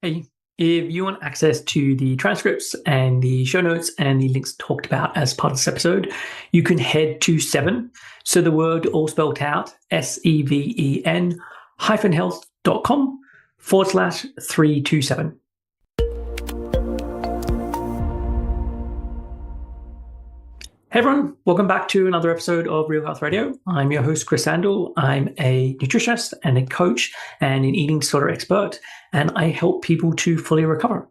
Hey, if you want access to the transcripts and the show notes and the links talked about as part of this episode, you can head to Seven. So the word all spelled out, SEVEN health.com/327. Hey everyone, welcome back to another episode of Real Health Radio. I'm your host, Chris Sandel. I'm a nutritionist and a coach and an eating disorder expert, and I help people to fully recover.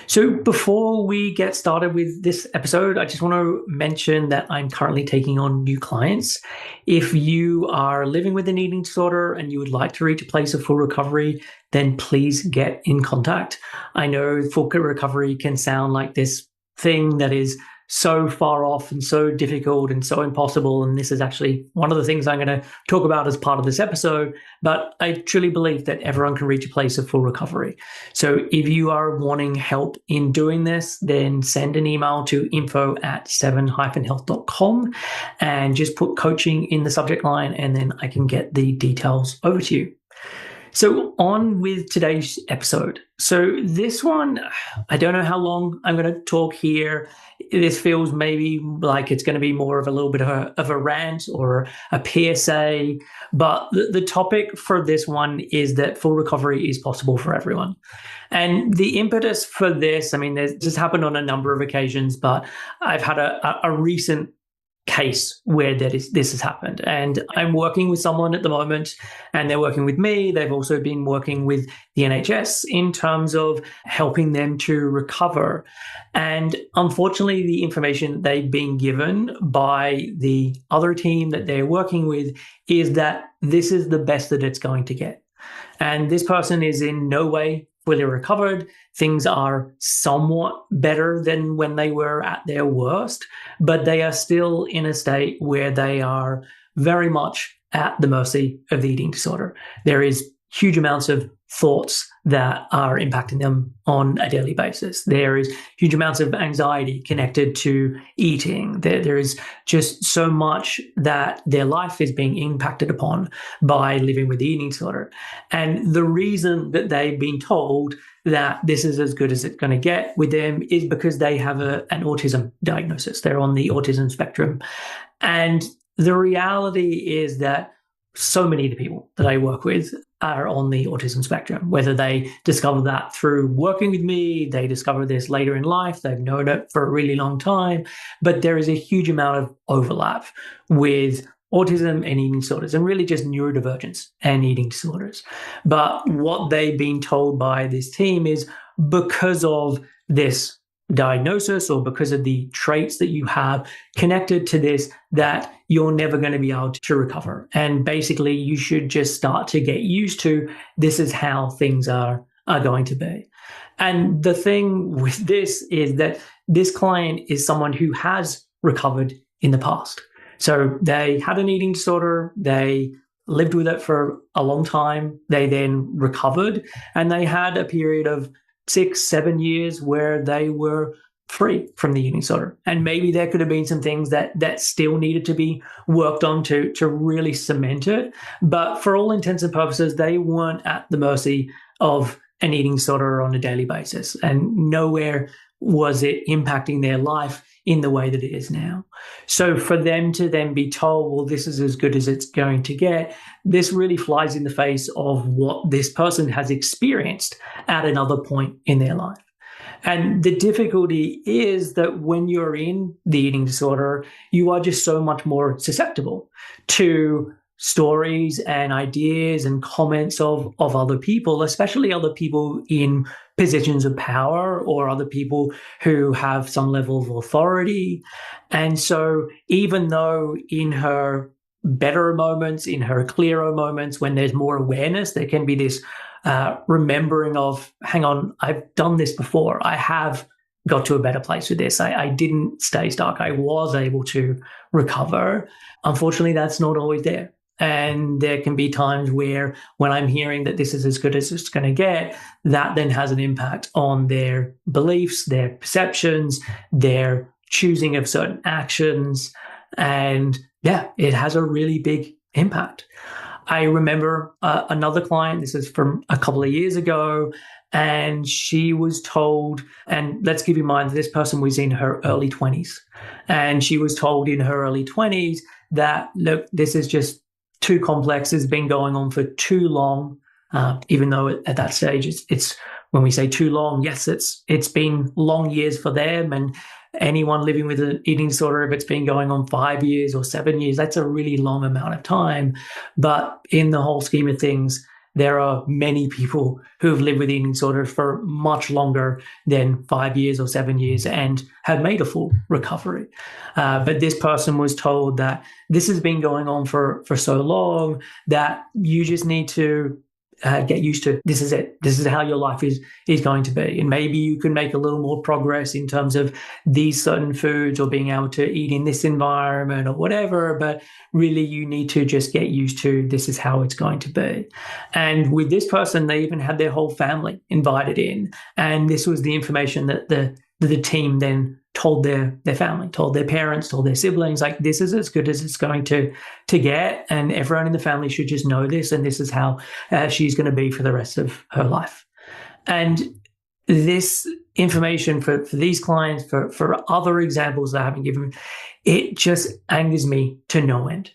So before we get started with this episode, I just want to mention that I'm currently taking on new clients. If you are living with an eating disorder and you would like to reach a place of full recovery, then please get in contact. I know full recovery can sound like this thing that is so far off and so difficult and so impossible. And this is actually one of the things I'm going to talk about as part of this episode. But I truly believe that everyone can reach a place of full recovery. So if you are wanting help in doing this, then send an email to info@7-health.com and just put coaching in the subject line, and then I can get the details over to you. So on with today's episode. So this one, I don't know how long I'm going to talk here. This feels maybe like it's going to be more of a little bit of a rant or a PSA, but the topic for this one is that full recovery is possible for everyone. And the impetus for this, this has happened on a number of occasions, but I've had a recent case where this has happened. And I'm working with someone at the moment, and they're working with me. They've also been working with the NHS in terms of helping them to recover. And unfortunately, the information they've been given by the other team that they're working with is that this is the best that it's going to get. And this person is in no way fully recovered. Things are somewhat better than when they were at their worst, but they are still in a state where they are very much at the mercy of the eating disorder. There is huge amounts of thoughts that are impacting them on a daily basis. There is huge amounts of anxiety connected to eating. There is just so much that their life is being impacted upon by living with the eating disorder. And the reason that they've been told that this is as good as it's going to get with them is because they have an autism diagnosis. They're on the autism spectrum. And the reality is that so many of the people that I work with are on the autism spectrum, whether they discover that through working with me, they discover this later in life, they've known it for a really long time, but there is a huge amount of overlap with autism and eating disorders, and really just neurodivergence and eating disorders. But what they've been told by this team is because of this diagnosis or because of the traits that you have connected to this, that you're never going to be able to recover. And basically, you should just start to get used to this is how things are going to be. And the thing with this is that this client is someone who has recovered in the past. So they had an eating disorder, they lived with it for a long time, they then recovered, and they had a period of 6-7 years where they were free from the eating disorder. And maybe there could have been some things that still needed to be worked on to really cement it. But for all intents and purposes, they weren't at the mercy of an eating disorder on a daily basis. And nowhere was it impacting their life in the way that it is now. So for them to then be told, well, this is as good as it's going to get, this really flies in the face of what this person has experienced at another point in their life. And the difficulty is that when you're in the eating disorder, you are just so much more susceptible to stories and ideas and comments of other people, especially other people in positions of power or other people who have some level of authority. And so even though in her better moments, in her clearer moments, when there's more awareness, there can be this remembering of, hang on, I've done this before. I have got to a better place with this. I didn't stay stuck. I was able to recover. Unfortunately, that's not always there. And there can be times where when I'm hearing that this is as good as it's going to get, that then has an impact on their beliefs, their perceptions, their choosing of certain actions. And yeah, it has a really big impact. I remember another client, this is from a couple of years ago, And she was told, and let's keep in mind, this person was in her early 20s. And she was told in her early 20s that, look, this is just too complex. It's been going on for too long. Even though at that stage, it's when we say too long, yes, it's been long years for them. And anyone living with an eating disorder, if it's been going on 5 years or 7 years, that's a really long amount of time. But in the whole scheme of things, there are many people who have lived with eating disorders for much longer than 5 years or 7 years and have made a full recovery. But this person was told that this has been going on for so long that you just need to get used to. This is it. This is how your life is going to be. And maybe you can make a little more progress in terms of these certain foods or being able to eat in this environment or whatever. But really, you need to just get used to this is how it's going to be. And with this person, they even had their whole family invited in. And this was the information that the team then told their family, told their parents, told their siblings, like, this is as good as it's going to get. And everyone in the family should just know this. And this is how she's going to be for the rest of her life. And this information for these clients, for other examples that I haven't given, it just angers me to no end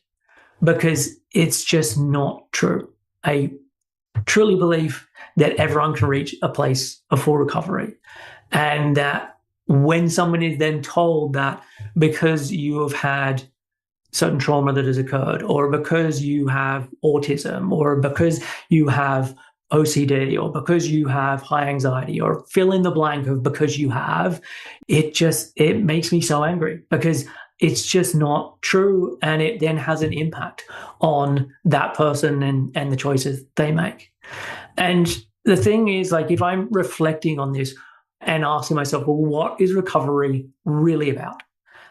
because it's just not true. I truly believe that everyone can reach a place of full recovery. And that when someone is then told that because you have had certain trauma that has occurred, or because you have autism, or because you have OCD, or because you have high anxiety, or fill in the blank of because you have, it makes me so angry because it's just not true. And it then has an impact on that person and the choices they make. And the thing is, like, if I'm reflecting on this, and asking myself, well, what is recovery really about?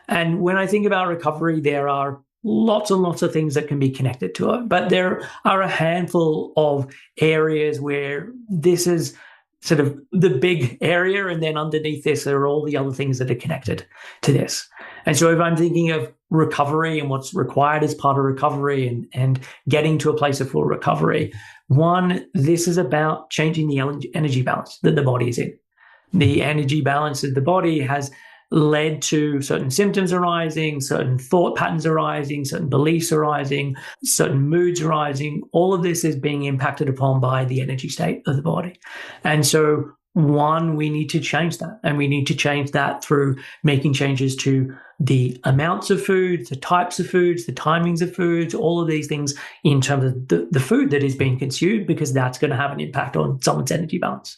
And when I think about recovery, there are lots and lots of things that can be connected to it. But there are a handful of areas where this is sort of the big area. And then underneath this, there are all the other things that are connected to this. And so if I'm thinking of recovery and what's required as part of recovery and getting to a place of full recovery, one, this is about changing the energy balance that the body is in. The energy balance of the body has led to certain symptoms arising, certain thought patterns arising, certain beliefs arising, certain moods arising. All of this is being impacted upon by the energy state of the body. And so, one, we need to change that. And we need to change that through making changes to the amounts of food, the types of foods, the timings of foods, all of these things in terms of the food that is being consumed, because that's going to have an impact on someone's energy balance.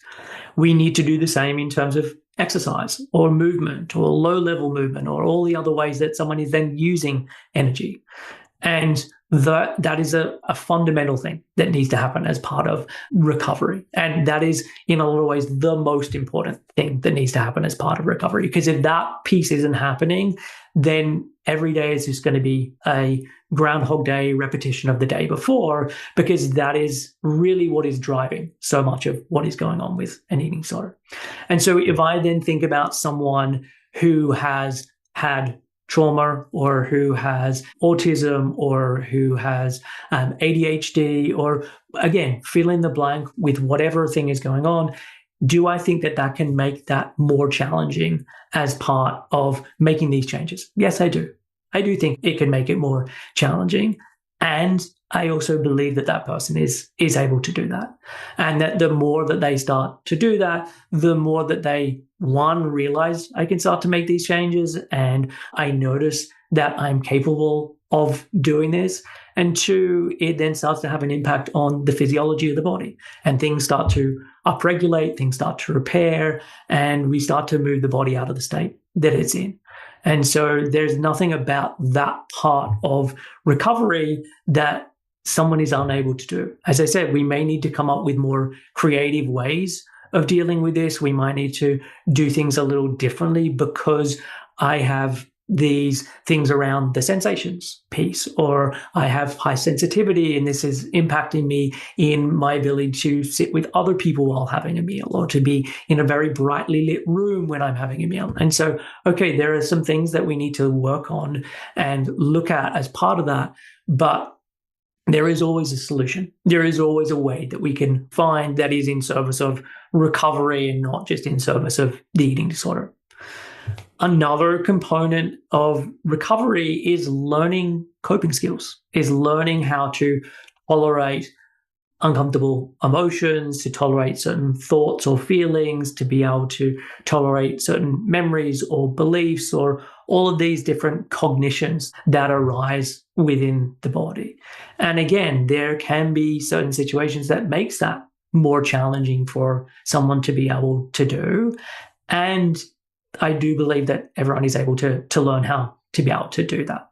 We need to do the same in terms of exercise or movement or low-level movement or all the other ways that someone is then using energy. And that is a fundamental thing that needs to happen as part of recovery. And that is, in a lot of ways, the most important thing that needs to happen as part of recovery. Because if that piece isn't happening, then every day is just going to be a Groundhog Day repetition of the day before, because that is really what is driving so much of what is going on with an eating disorder. And so if I then think about someone who has had trauma, or who has autism, or who has ADHD, or again, fill in the blank with whatever thing is going on, do I think that can make that more challenging as part of making these changes? Yes, I do. I do think it can make it more challenging. And I also believe that person is able to do that. And that the more that they start to do that, the more that they, one, realize I can start to make these changes, and I notice that I'm capable of doing this. And two, it then starts to have an impact on the physiology of the body, and things start to upregulate, things start to repair, and we start to move the body out of the state that it's in. And so there's nothing about that part of recovery that someone is unable to do. As I said, we may need to come up with more creative ways of dealing with this. We might need to do things a little differently because I have these things around the sensations piece, or I have high sensitivity and this is impacting me in my ability to sit with other people while having a meal, or to be in a very brightly lit room when I'm having a meal. And so, okay, there are some things that we need to work on and look at as part of that. But there is always a solution. There is always a way that we can find that is in service of recovery and not just in service of the eating disorder. Another component of recovery is learning coping skills, is learning how to tolerate uncomfortable emotions, to tolerate certain thoughts or feelings, to be able to tolerate certain memories or beliefs, or all of these different cognitions that arise within the body. And again, there can be certain situations that makes that more challenging for someone to be able to do. And I do believe that everyone is able to learn how to be able to do that.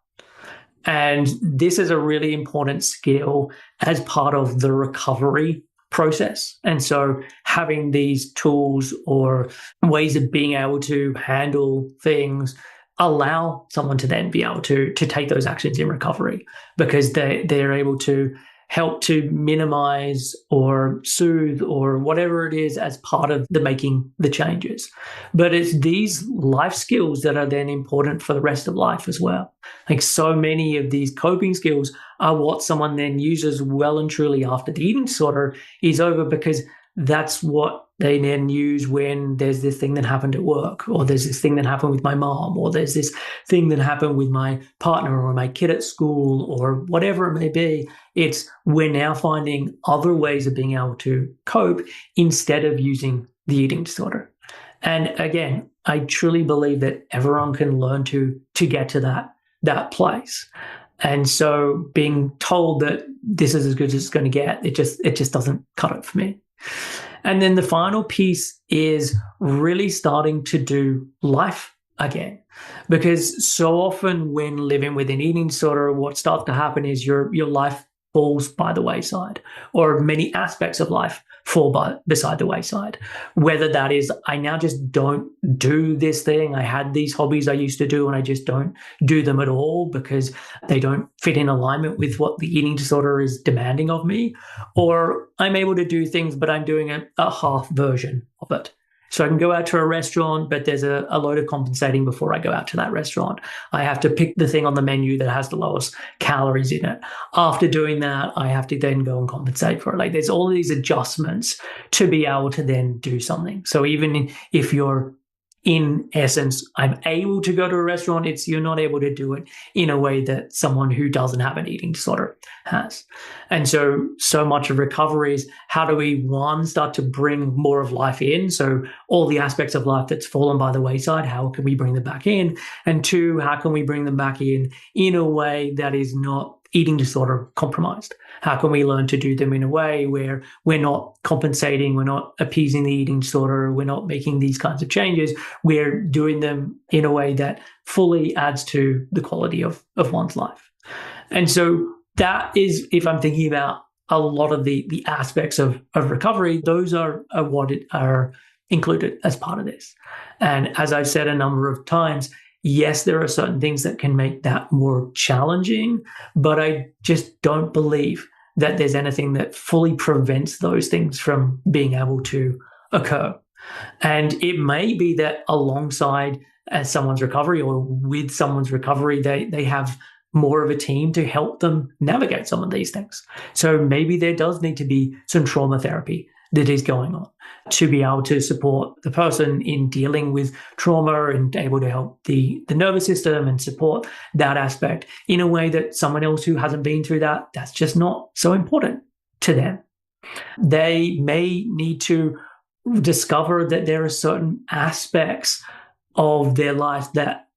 And this is a really important skill as part of the recovery process. And so having these tools or ways of being able to handle things allow someone to then be able to take those actions in recovery, because they're able to help to minimize or soothe or whatever it is as part of the making the changes. But it's these life skills that are then important for the rest of life as well. Like, so many of these coping skills are what someone then uses well and truly after the eating disorder is over, because that's what they then use when there's this thing that happened at work, or there's this thing that happened with my mom, or there's this thing that happened with my partner or my kid at school, or whatever it may be. It's we're now finding other ways of being able to cope instead of using the eating disorder. And again, I truly believe that everyone can learn to get to that place. And so being told that this is as good as it's going to get, it just doesn't cut it for me. And then the final piece is really starting to do life again. Because so often when living with an eating disorder, what starts to happen is your life falls by the wayside, or many aspects of life fall beside the wayside. Whether that is, I now just don't do this thing. I had these hobbies I used to do and I just don't do them at all because they don't fit in alignment with what the eating disorder is demanding of me. Or I'm able to do things, but I'm doing a half version of it. So I can go out to a restaurant, but there's a load of compensating before I go out to that restaurant. I have to pick the thing on the menu that has the lowest calories in it. After doing that, I have to then go and compensate for it. Like, there's all these adjustments to be able to then do something. So even if you're, in essence, I'm able to go to a restaurant, you're not able to do it in a way that someone who doesn't have an eating disorder has. And so much of recovery is, how do we, one, start to bring more of life in? So all the aspects of life that's fallen by the wayside, how can we bring them back in? And two, how can we bring them back in a way that is not eating disorder compromised? How can we learn to do them in a way where we're not compensating, we're not appeasing the eating disorder, we're not making these kinds of changes, we're doing them in a way that fully adds to the quality of one's life. And so that is, if I'm thinking about a lot of the aspects of recovery, those are what are included as part of this. And as I've said a number of times, yes, there are certain things that can make that more challenging, but I just don't believe that there's anything that fully prevents those things from being able to occur. And it may be that alongside someone's recovery, or with someone's recovery, they have more of a team to help them navigate some of these things. So maybe there does need to be some trauma therapy that is going on to be able to support the person in dealing with trauma and able to help the nervous system and support that aspect in a way that someone else who hasn't been through that's just not so important to them. They may need to discover that there are certain aspects of their life that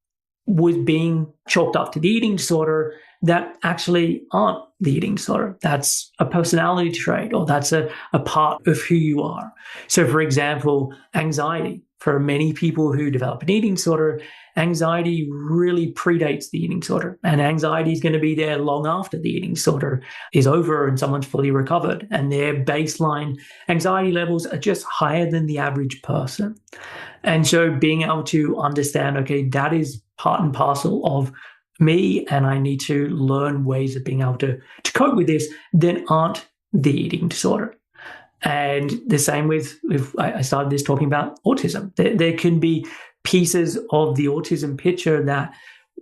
was being chalked up to the eating disorder that actually aren't the eating disorder. That's a personality trait, or that's a part of who you are. So for example, anxiety. For many people who develop an eating disorder, anxiety really predates the eating disorder. And anxiety is going to be there long after the eating disorder is over and someone's fully recovered. And their baseline anxiety levels are just higher than the average person. And so being able to understand, okay, that is part and parcel of me, and I need to learn ways of being able to cope with this that aren't the eating disorder. And the same with, I started this talking about autism. There can be pieces of the autism picture that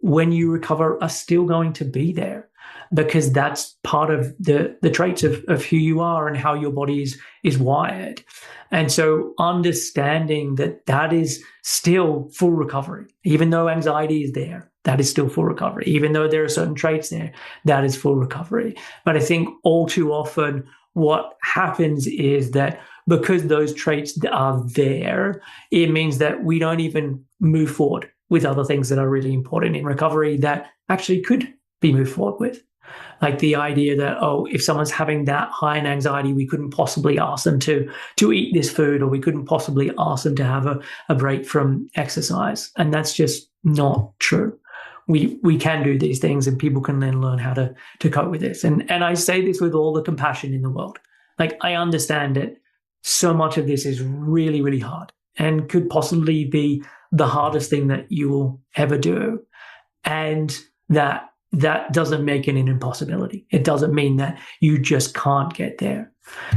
when you recover are still going to be there, because that's part of the traits of who you are and how your body is wired. And so understanding that that is still full recovery, even though anxiety is there, that is still full recovery. Even though there are certain traits there, that is full recovery. But I think all too often what happens is that because those traits are there, it means that we don't even move forward with other things that are really important in recovery that actually could be moved forward with. Like the idea that, oh, if someone's having that high in anxiety, we couldn't possibly ask them to eat this food, or we couldn't possibly ask them to have a break from exercise. And that's just not true. We can do these things, and people can then learn how to cope with this. And I say this with all the compassion in the world. Like, I understand that so much of this is really, really hard and could possibly be the hardest thing that you will ever do. And that doesn't make it an impossibility. It doesn't mean that you just can't get there.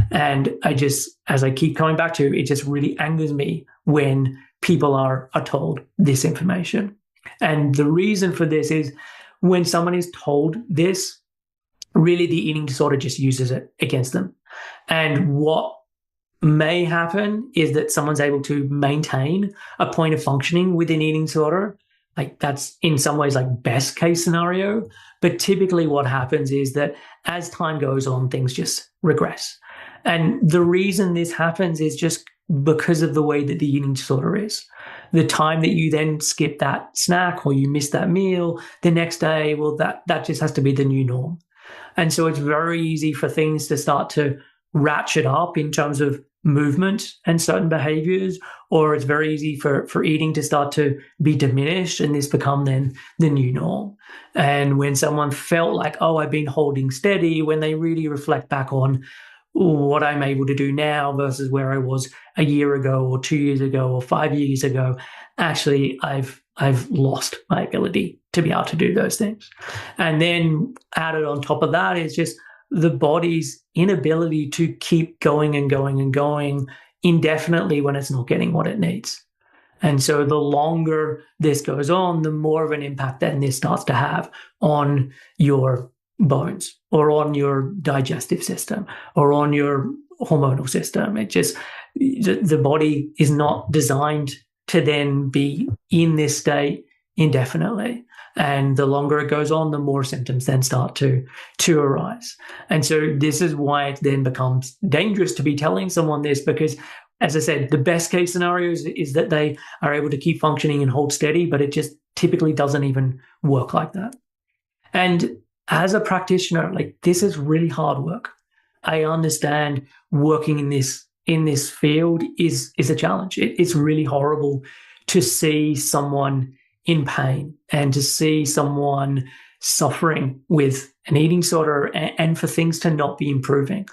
And as I keep coming back to, it just really angers me when people are told this information. And the reason for this is when someone is told this, really the eating disorder just uses it against them. And what may happen is that someone's able to maintain a point of functioning with an eating disorder. Like, that's in some ways like best case scenario. But typically what happens is that as time goes on, things just regress. And the reason this happens is just because of the way that the eating disorder is. The time that you then skip that snack or you miss that meal the next day, well, that just has to be the new norm. And so it's very easy for things to start to ratchet up in terms of movement and certain behaviors, or it's very easy for eating to start to be diminished, and this become then the new norm. And when someone felt like, oh, I've been holding steady, when they really reflect back on what I'm able to do now versus where I was a year ago or 2 years ago or 5 years ago, actually I've lost my ability to be able to do those things. And then added on top of that is just the body's inability to keep going and going and going indefinitely when it's not getting what it needs. And so the longer this goes on, the more of an impact then this starts to have on your bones or on your digestive system or on your hormonal system. It just, the body is not designed to then be in this state indefinitely. And the longer it goes on, the more symptoms then start to arise. And so this is why it then becomes dangerous to be telling someone this, because, as I said, the best case scenario is that they are able to keep functioning and hold steady, but it just typically doesn't even work like that. And as a practitioner, like, this is really hard work. I understand working in this field is a challenge. It's really horrible to see someone in pain and to see someone suffering with an eating disorder and for things to not be improving,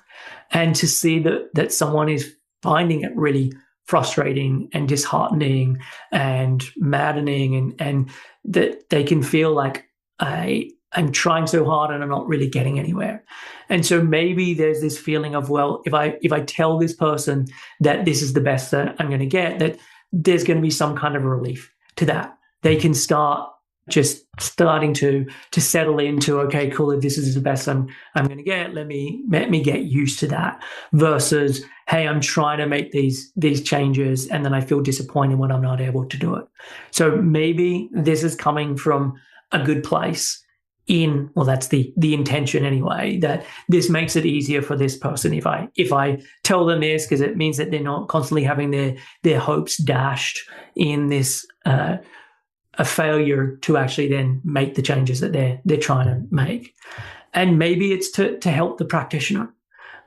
and to see that someone is finding it really frustrating and disheartening and maddening, and that they can feel like I'm trying so hard and I'm not really getting anywhere. And so maybe there's this feeling of, well, if I tell this person that this is the best that I'm going to get, that there's going to be some kind of relief to that. They can start just starting to settle into, okay, cool, if this is the best I'm going to get, let me get used to that, versus, hey, I'm trying to make these changes and then I feel disappointed when I'm not able to do it. So maybe this is coming from a good place that's the intention anyway, that this makes it easier for this person if I tell them this, because it means that they're not constantly having their hopes dashed in this a failure to actually then make the changes that they're trying to make. And maybe it's to help the practitioner.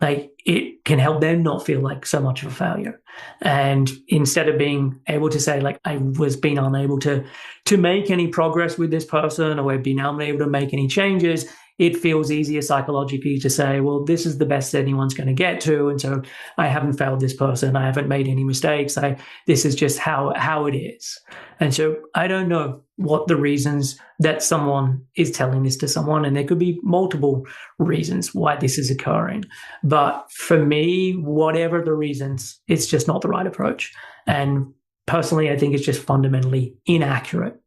Like, it can help them not feel like so much of a failure. And instead of being able to say, like, I was being unable to make any progress with this person, or I've been unable to make any changes, it feels easier psychologically to say, well, this is the best anyone's going to get to. And so I haven't failed this person. I haven't made any mistakes. This is just how it is. And so I don't know what the reasons that someone is telling this to someone, and there could be multiple reasons why this is occurring. But for me, whatever the reasons, it's just not the right approach. And personally, I think it's just fundamentally inaccurate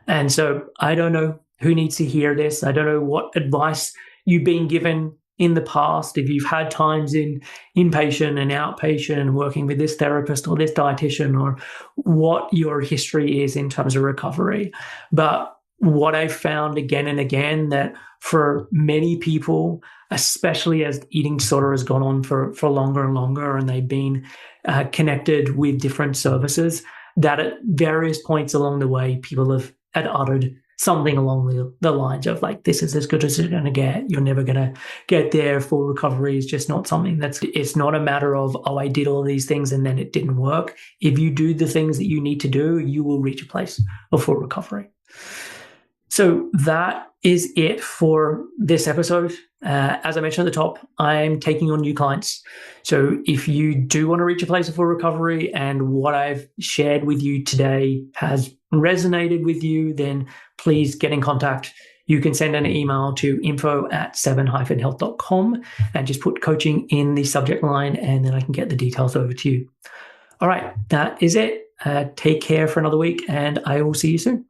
And so I don't know who needs to hear this. I don't know what advice you've been given in the past, if you've had times in inpatient and outpatient and working with this therapist or this dietitian, or what your history is in terms of recovery. But what I've found again and again, that for many people, especially as eating disorder has gone on for longer and longer, and they've been connected with different services, that at various points along the way, people have had uttered something along the lines of like, this is as good as it's going to get. You're never going to get there. Full recovery is just not something it's not a matter of, oh, I did all these things and then it didn't work. If you do the things that you need to do, you will reach a place of full recovery. So that is it for this episode. As I mentioned at the top, I'm taking on new clients. So if you do want to reach a place of full recovery and what I've shared with you today has resonated with you, then please get in contact. You can send an email to info@7-health.com and just put coaching in the subject line, and then I can get the details over to you. All right, that is it. Take care for another week, and I will see you soon.